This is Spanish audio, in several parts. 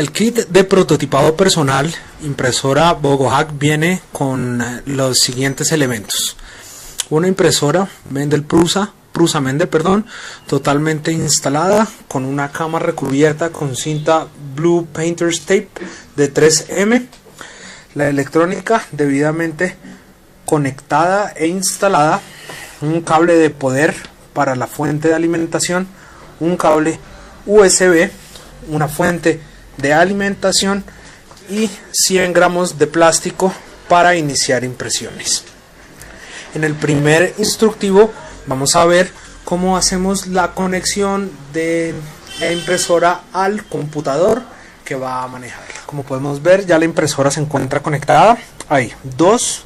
El kit de prototipado personal impresora BogoHack viene con los siguientes elementos: una impresora Prusa Mendel, totalmente instalada con una cama recubierta con cinta Blue Painter's Tape de 3M, la electrónica debidamente conectada e instalada, un cable de poder para la fuente de alimentación, un cable USB, una fuente de alimentación y 100 gramos de plástico para iniciar impresiones. En el primer instructivo vamos a ver cómo hacemos la conexión de la impresora al computador que va a manejarla. Como podemos ver, ya la impresora se encuentra conectada. Hay dos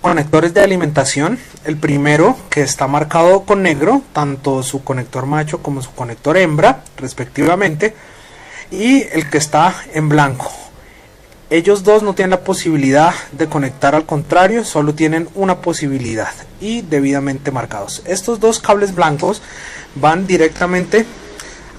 conectores de alimentación. El primero, que está marcado con negro, tanto su conector macho como su conector hembra respectivamente, y el que está en blanco. Ellos dos no tienen la posibilidad de conectar, al contrario, solo tienen una posibilidad y debidamente marcados. Estos dos cables blancos van directamente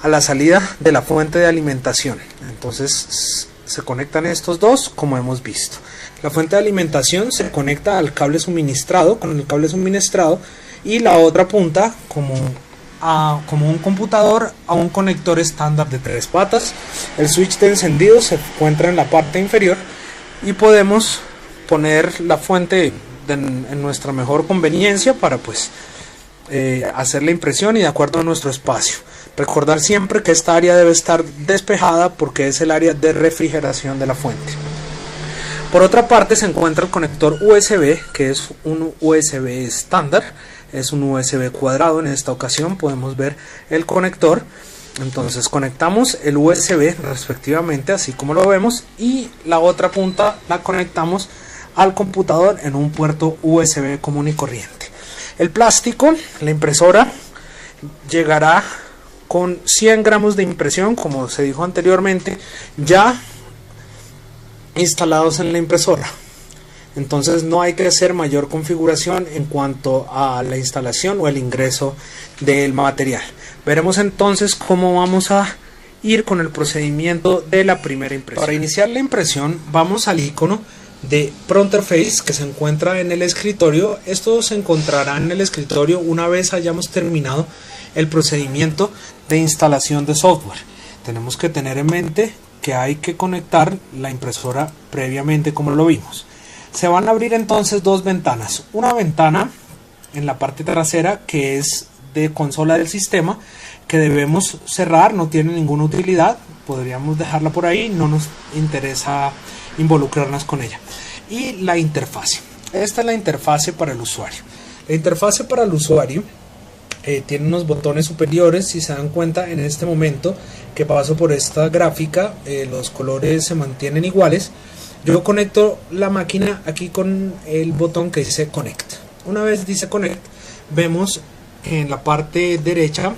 a la salida de la fuente de alimentación. Entonces se conectan estos dos, como hemos visto. La fuente de alimentación se conecta al cable suministrado, con el cable suministrado, y la otra punta como un computador a un conector estándar de 3 patas. El switch de encendido se encuentra en la parte inferior y podemos poner la fuente en nuestra mejor conveniencia para hacer la impresión y de acuerdo a nuestro espacio. Recordar siempre que esta área debe estar despejada porque es el área de refrigeración de la fuente. Por otra parte se encuentra el conector USB, que es un USB estándar. Es un USB cuadrado. En esta ocasión podemos ver el conector. Entonces conectamos el USB respectivamente, así como lo vemos, y la otra punta la conectamos al computador en un puerto USB común y corriente. El plástico, la impresora llegará con 100 gramos de impresión, como se dijo anteriormente, ya instalados en la impresora. Entonces no hay que hacer mayor configuración en cuanto a la instalación o el ingreso del material. Veremos entonces cómo vamos a ir con el procedimiento de la primera impresión. Para iniciar la impresión vamos al icono de Pronterface que se encuentra en el escritorio. Esto se encontrará en el escritorio una vez hayamos terminado el procedimiento de instalación de software. Tenemos que tener en mente que hay que conectar la impresora previamente, como lo vimos. Se van a abrir entonces dos ventanas. Una ventana en la parte trasera que es de consola del sistema, que debemos cerrar, no tiene ninguna utilidad, podríamos dejarla por ahí, no nos interesa involucrarnos con ella. Y la interfase. Esta es la interfase para el usuario. La interfase para el usuario tiene unos botones superiores. Si se dan cuenta, en este momento que paso por esta gráfica, los colores se mantienen iguales. Yo conecto la máquina aquí con el botón que dice Connect. Una vez dice Connect, vemos en la parte derecha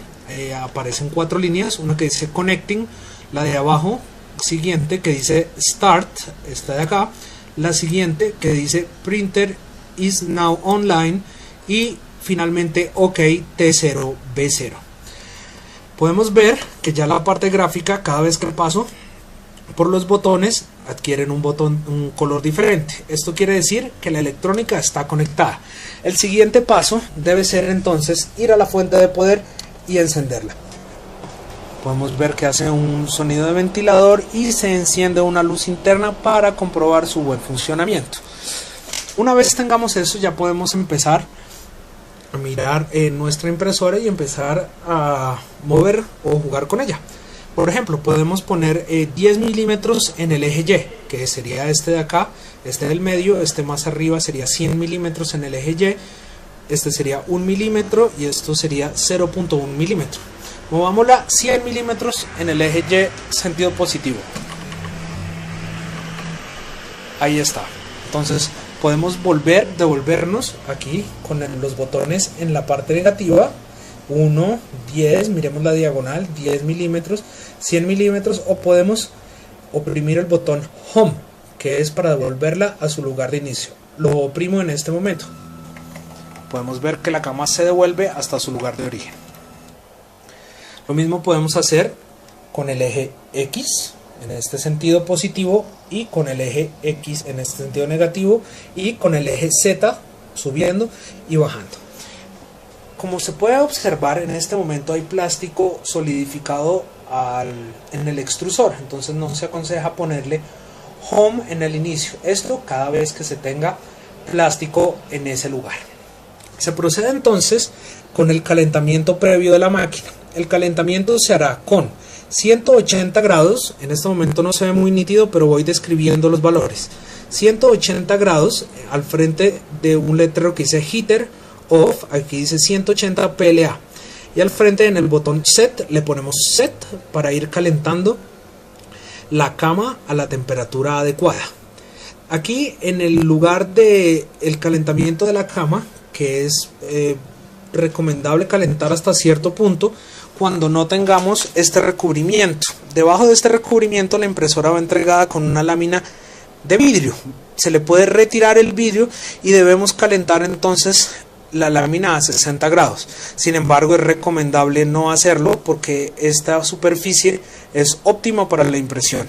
aparecen 4 líneas. Una que dice Connecting, la de abajo siguiente que dice Start, esta de acá, la siguiente que dice Printer is now online y finalmente OK T0B0. Podemos ver que ya la parte gráfica, cada vez que paso por los botones, adquieren un color diferente. Esto quiere decir que la electrónica está conectada. El siguiente paso debe ser entonces ir a la fuente de poder y encenderla. Podemos ver que hace un sonido de ventilador y se enciende una luz interna para comprobar su buen funcionamiento. Una vez tengamos eso, ya podemos empezar a mirar en nuestra impresora y empezar a mover o jugar con ella. Por ejemplo, podemos poner 10 milímetros en el eje Y, que sería este de acá, este del medio, este más arriba sería 100 milímetros en el eje Y, este sería 1 milímetro y esto sería 0.1 milímetro. Movámosla 100 milímetros en el eje Y, sentido positivo. Ahí está. Entonces podemos devolvernos aquí con los botones en la parte negativa. 1, 10, miremos la diagonal, 10 milímetros, 100 milímetros, o podemos oprimir el botón Home, que es para devolverla a su lugar de inicio. Lo oprimo en este momento. Podemos ver que la cama se devuelve hasta su lugar de origen. Lo mismo podemos hacer con el eje X. en este sentido positivo y con el eje X en este sentido negativo y con el eje Z subiendo y bajando. Como se puede observar, en este momento hay plástico solidificado en el extrusor, entonces no se aconseja ponerle home en el inicio, esto cada vez que se tenga plástico en ese lugar. Se procede entonces con el calentamiento previo de la máquina. El calentamiento se hará con 180 grados, en este momento no se ve muy nítido, pero voy describiendo los valores. 180 grados al frente de un letrero que dice heater off, aquí dice 180 PLA. Y al frente en el botón set le ponemos set para ir calentando la cama a la temperatura adecuada. Aquí en el lugar de el calentamiento de la cama, que es recomendable calentar hasta cierto punto cuando no tengamos este recubrimiento. Debajo de este recubrimiento la impresora va entregada con una lámina de vidrio. Se le puede retirar el vidrio y debemos calentar entonces la lámina a 60 grados. Sin embargo, es recomendable no hacerlo porque esta superficie es óptima para la impresión.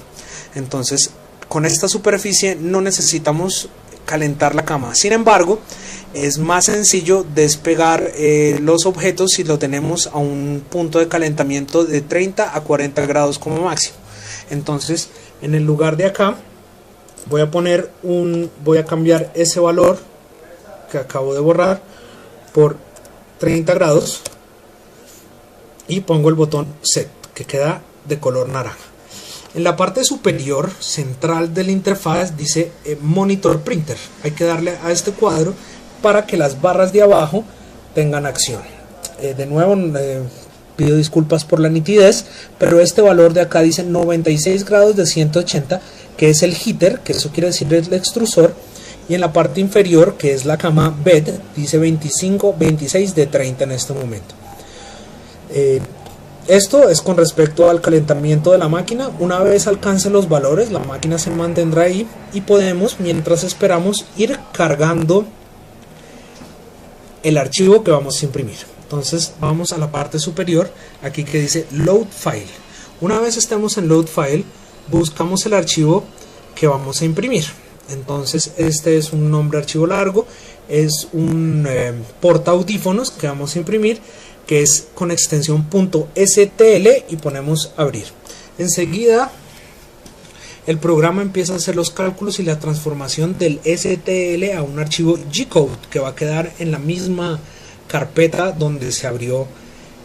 Entonces, con esta superficie no necesitamos calentar la cama. Sin embargo, es más sencillo despegar los objetos si lo tenemos a un punto de calentamiento de 30 a 40 grados como máximo. Entonces, en el lugar de acá voy a cambiar ese valor que acabo de borrar por 30 grados y pongo el botón set, que queda de color naranja. En la parte superior central de la interfaz dice Monitor Printer. Hay que darle a este cuadro para que las barras de abajo tengan acción. De nuevo pido disculpas por la nitidez, pero este valor de acá dice 96 grados de 180, que es el heater, que eso quiere decir el extrusor, y en la parte inferior, que es la cama bed, dice 26 de 30 en este momento. Esto es con respecto al calentamiento de la máquina. Una vez alcance los valores, la máquina se mantendrá ahí y podemos, mientras esperamos, ir cargando el archivo que vamos a imprimir. Entonces vamos a la parte superior, aquí que dice Load File. Una vez estemos en Load File, buscamos el archivo que vamos a imprimir. Entonces este es un nombre archivo largo, es un porta audífonos que vamos a imprimir, que es con extensión .stl, y ponemos abrir. Enseguida el programa empieza a hacer los cálculos y la transformación del STL a un archivo G-code que va a quedar en la misma carpeta donde se abrió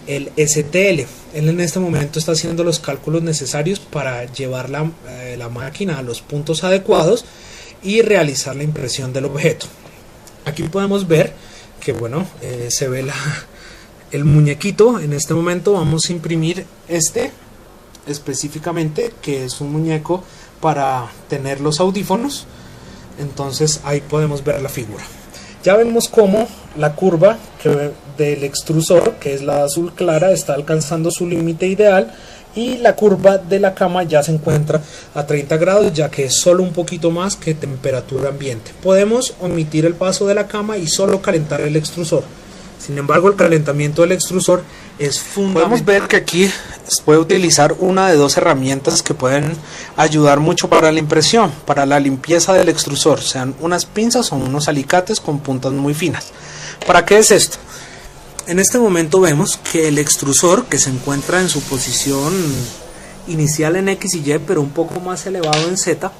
el STL. Él en este momento está haciendo los cálculos necesarios para llevar la máquina a los puntos adecuados y realizar la impresión del objeto. Aquí podemos ver que se ve el muñequito. En este momento vamos a imprimir este específicamente, que es un muñeco para tener los audífonos. Entonces ahí podemos ver la figura. Ya vemos cómo la curva del extrusor, que es la azul clara, está alcanzando su límite ideal, y la curva de la cama ya se encuentra a 30 grados, ya que es solo un poquito más que temperatura ambiente. Podemos omitir el paso de la cama y solo calentar el extrusor. Sin embargo, el calentamiento del extrusor es fundamental. Podemos ver que aquí se puede utilizar una de dos herramientas que pueden ayudar mucho para la impresión, para la limpieza del extrusor, sean unas pinzas o unos alicates con puntas muy finas. ¿Para qué es esto? En este momento vemos que el extrusor, que se encuentra en su posición inicial en X y Y, pero un poco más elevado en Z,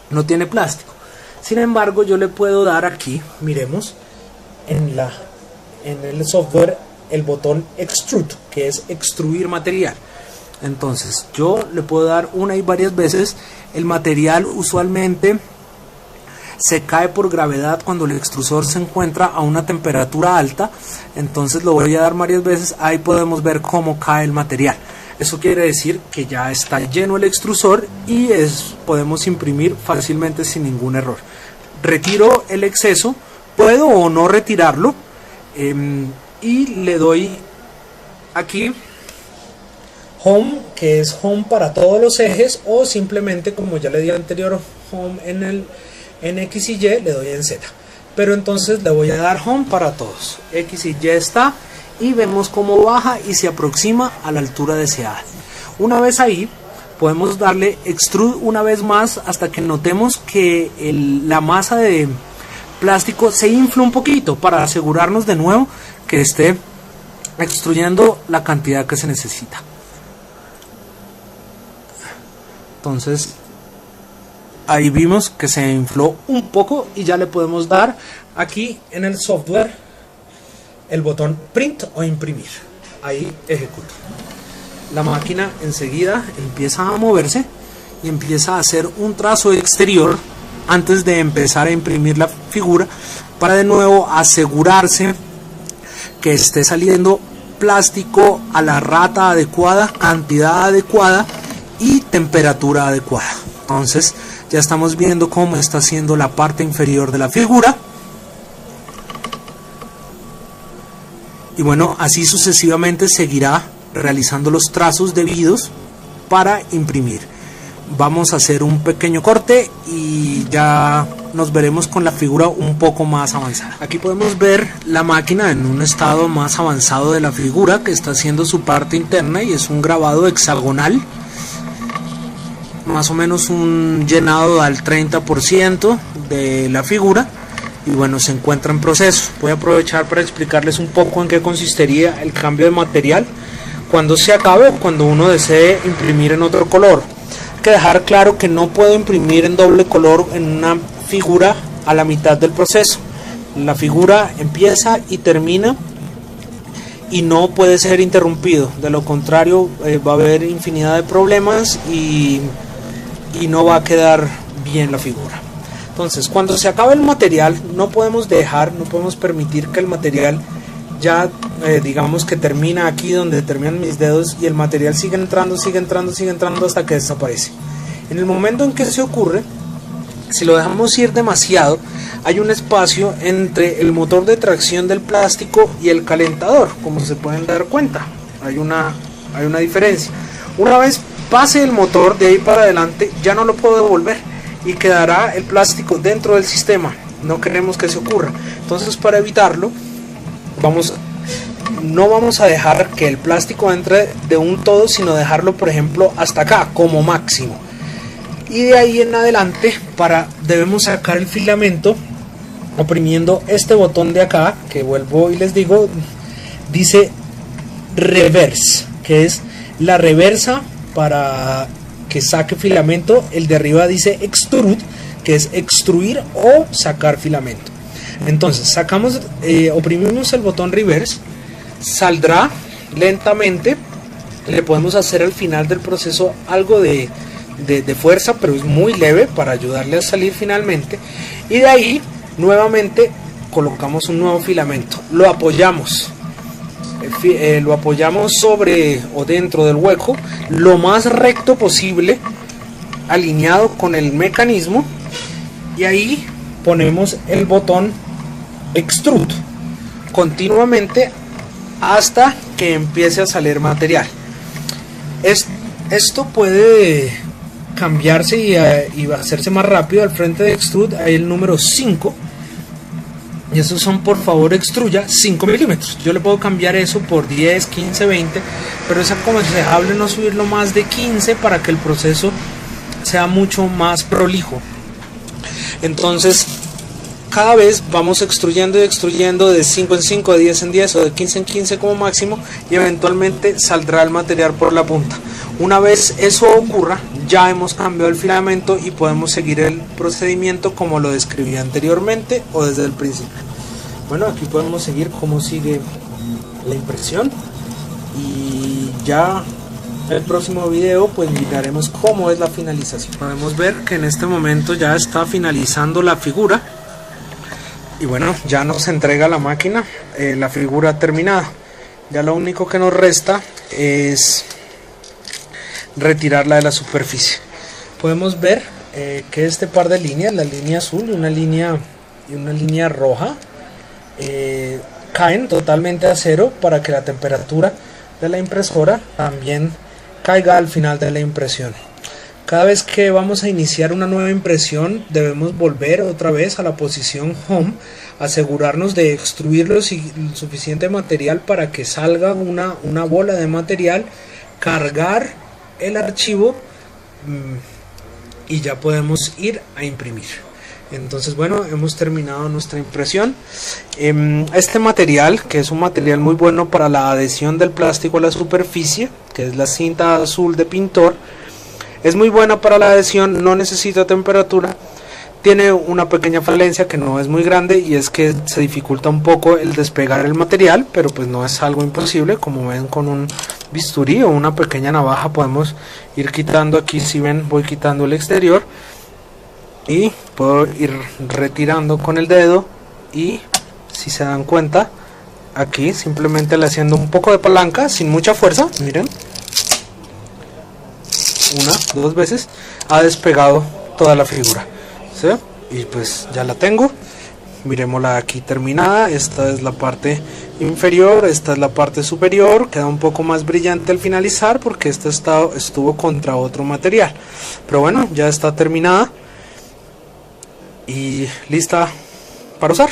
no tiene plástico. Sin embargo, yo le puedo dar aquí, miremos, en el software, el botón Extrude, que es extruir material. Entonces yo le puedo dar una y varias veces. El material usualmente se cae por gravedad cuando el extrusor se encuentra a una temperatura alta. Entonces lo voy a dar varias veces. Ahí podemos ver cómo cae el material. Eso quiere decir que ya está lleno el extrusor y podemos imprimir fácilmente sin ningún error. Retiro el exceso, puedo o no retirarlo, y le doy aquí Home, que es Home para todos los ejes, o simplemente, como ya le di anterior Home en X y Y, le doy en Z. Pero entonces le voy a dar Home para todos. X y Y está, y vemos cómo baja y se aproxima a la altura deseada. Una vez ahí, podemos darle extrude una vez más hasta que notemos que la masa de plástico se infla un poquito, para asegurarnos de nuevo que esté extruyendo la cantidad que se necesita. Entonces ahí vimos que se infló un poco y ya le podemos dar aquí en el software el botón print o imprimir. Ahí ejecuta. La máquina enseguida empieza a moverse y empieza a hacer un trazo exterior antes de empezar a imprimir la figura, para de nuevo asegurarse que esté saliendo plástico a la rata adecuada, cantidad adecuada y temperatura adecuada. Entonces ya estamos viendo cómo está haciendo la parte inferior de la figura. Y bueno, así sucesivamente seguirá realizando los trazos debidos para imprimir. Vamos a hacer un pequeño corte y ya nos veremos con la figura un poco más avanzada. Aquí podemos ver la máquina en un estado más avanzado de la figura, que está haciendo su parte interna y es un grabado hexagonal, más o menos un llenado al 30% de la figura. Y bueno, se encuentra en proceso. Voy a aprovechar para explicarles un poco en qué consistiría el cambio de material cuando se acabe, cuando uno desee imprimir en otro color. Hay que dejar claro que no puedo imprimir en doble color en una figura a la mitad del proceso. La figura empieza y termina y no puede ser interrumpido, de lo contrario va a haber infinidad de problemas y no va a quedar bien la figura. Entonces, cuando se acabe el material, no podemos permitir que el material ya digamos que termina aquí donde terminan mis dedos y el material sigue entrando hasta que desaparece. En el momento en que se ocurre, si lo dejamos ir demasiado, hay un espacio entre el motor de tracción del plástico y el calentador, como se pueden dar cuenta. Hay una diferencia. Una vez pase el motor, de ahí para adelante ya no lo puedo devolver y quedará el plástico dentro del sistema. No queremos que se ocurra. Entonces, para evitarlo, no vamos a dejar que el plástico entre de un todo, sino dejarlo, por ejemplo, hasta acá como máximo. Y de ahí en adelante debemos sacar el filamento oprimiendo este botón de acá, que vuelvo y les digo, dice reverse, que es la reversa para que saque filamento. El de arriba dice extrude, que es extruir o sacar filamento. Entonces oprimimos el botón reverse, saldrá lentamente. Le podemos hacer al final del proceso algo de fuerza, pero es muy leve para ayudarle a salir finalmente. Y de ahí nuevamente colocamos un nuevo filamento, lo apoyamos sobre o dentro del hueco lo más recto posible, alineado con el mecanismo, y ahí ponemos el botón extrude continuamente hasta que empiece a salir material. Esto puede cambiarse y hacerse más rápido. Al frente de extrude hay el número 5 y esos son, por favor, extruya 5 milímetros. Yo le puedo cambiar eso por 10, 15, 20, pero es aconsejable no subirlo más de 15 para que el proceso sea mucho más prolijo. Entonces, cada vez vamos extruyendo y extruyendo de 5 en 5, de 10 en 10 o de 15 en 15 como máximo, y eventualmente saldrá el material por la punta. Una vez eso ocurra, ya hemos cambiado el filamento y podemos seguir el procedimiento como lo describí anteriormente o desde el principio. Bueno, aquí podemos seguir cómo sigue la impresión, y ya el próximo video pues miraremos cómo es la finalización. Podemos ver que en este momento ya está finalizando la figura. Y bueno, ya nos entrega la máquina la figura terminada. Ya lo único que nos resta es retirarla de la superficie. Podemos ver que este par de líneas, la línea azul y una línea roja, caen totalmente a cero para que la temperatura de la impresora también caiga al final de la impresión. Cada vez que vamos a iniciar una nueva impresión, debemos volver otra vez a la posición Home, asegurarnos de extruir el suficiente material para que salga una bola de material, cargar el archivo y ya podemos ir a imprimir. Entonces bueno, hemos terminado nuestra impresión. Este material, que es un material muy bueno para la adhesión del plástico a la superficie, que es la cinta azul de pintor, es muy buena para la adhesión, no necesita temperatura. Tiene una pequeña falencia que no es muy grande, y es que se dificulta un poco el despegar el material, pero pues no es algo imposible. Como ven, con un bisturí o una pequeña navaja podemos ir quitando. Aquí, si ven, voy quitando el exterior y puedo ir retirando con el dedo, y si se dan cuenta, aquí simplemente le haciendo un poco de palanca sin mucha fuerza, miren, una, dos veces, ha despegado toda la figura, ¿sí? Y pues ya la tengo. Miremosla aquí terminada. Esta es la parte inferior, esta es la parte superior. Queda un poco más brillante al finalizar porque esta estuvo contra otro material, pero bueno, ya está terminada y lista para usar.